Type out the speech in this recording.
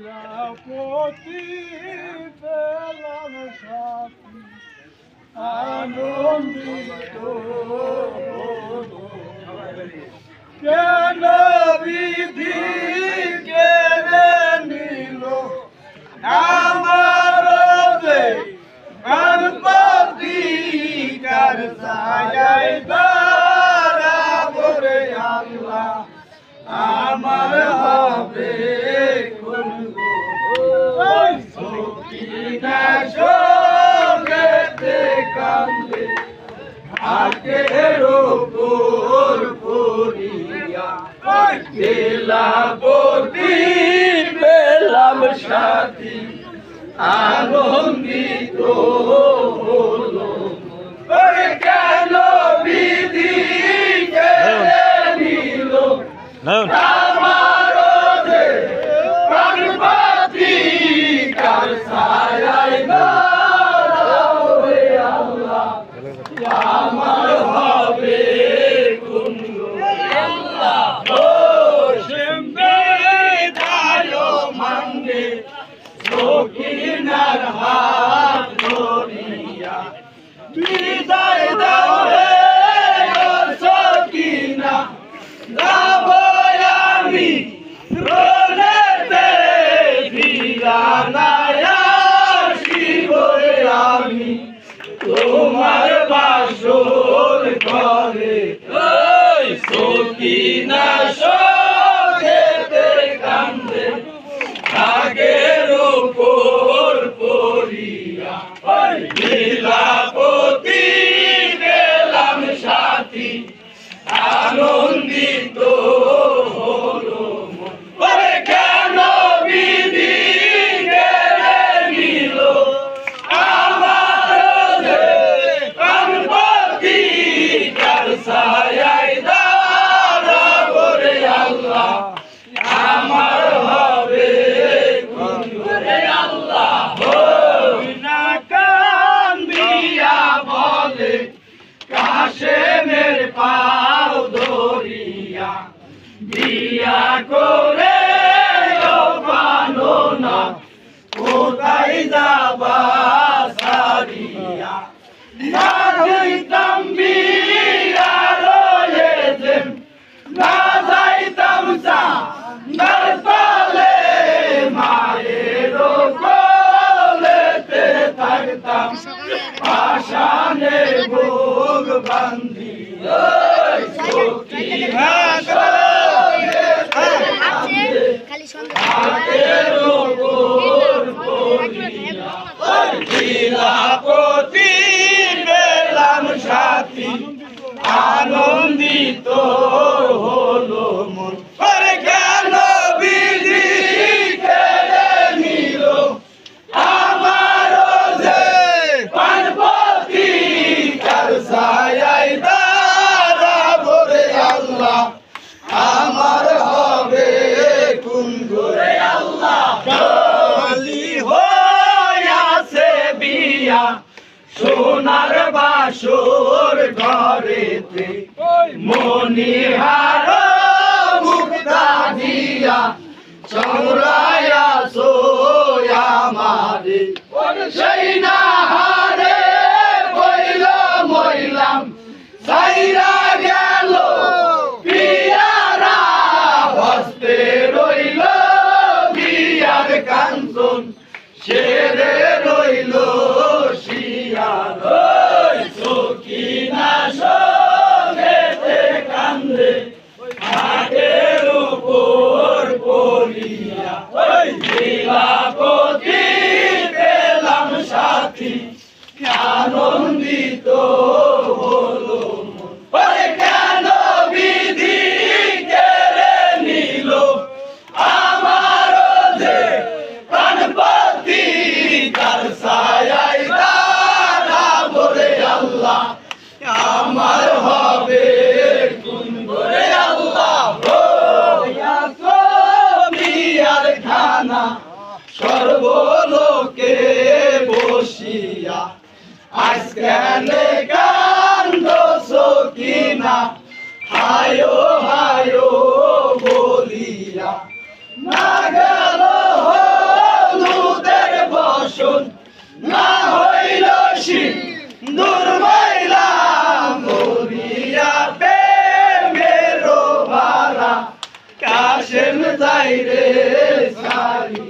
বেলাপতি বেলাম সাথী আনন্দিত কেন বিধি কেড়ে নিল আমার গণপতি কার ছায়ায় বরাবর আল্লাহ আমার হবে কোন সকিনা সঙ্গেতে কান্দে আগের ওপর পড়িয়া বেলাপতি বেলাম সাথী আনন্দিত হলো কেন বিধি কেড়ে নিল আমার গণপতি কার ছায়ায় আল্লাহ আমার হবে কোন আল্লাহ সেমে দায় মাঙ্গে সকিনার হাত ধরিয়া বিদায় দাও হে সকিনা যাব আমি রোলেতে ফিরানায় আসিব আমি তোমার বাসর ঘরে ওই সকিনা সঙ্গেতে কান্দে আগের ওপর পড়িয়া বেলাপতি বেলাম সাথী আনন্দিত হলো কেন বিধি কেড়ে নিল আমার গণপতি কার ছায়ায় বরাবর আল্লাহ আমার হবে আল্লাহ না কান্দিয়া বলে কাশেমের পাও ধরিয়া বিয়া করে পানো না কোথায় যাবা সারিয়া না যাইতাম বিয়া রয়েছেন না যাইতাম না পালে মায়ের কোলেতে থাকতাম আশানে ভোগ বান্ধি বেলাপতি বেলাম সাথী আনন্দিত হলো মন কেন বিধি কেড়ে নিল আমার গণপতি কার ছায়ায় বরাবর আল্লাহ আমার হবে কোন করে আল্লাহ কালি হইয়াছে বিয়া সোনার বাসর ঘরেতে মনিহার মুক্তা দিয়া চৌরায়া সোয়ামারে সেই না হারে বইল মইলাম সাইরা গেল পিয়ারা হস্তে রইল বিয়ার কাঞ্চন সেরে রইল শিয়ার সকিনা সঙ্গেতে কান্দে আগের উপর পড়িয়া বেলাপতি বেলাম সাথী আনন্দিত হলো কেন বিধি কেড়ে নিল আমার গণপতি কার ছায়ায় বরাবর আল্লাহ আমার হবে কোন করে আল্লাহ বিয়ার খানা সর্বলোকে বসিয়া আজকালে কান্দ সকিনা হায়ো হায়ো বলিয়া না গেল হলুদের বসন না হইল সিন্দুর মাইলা মরিয়া প্রেমের ভালা কাশেম যাই রে সারি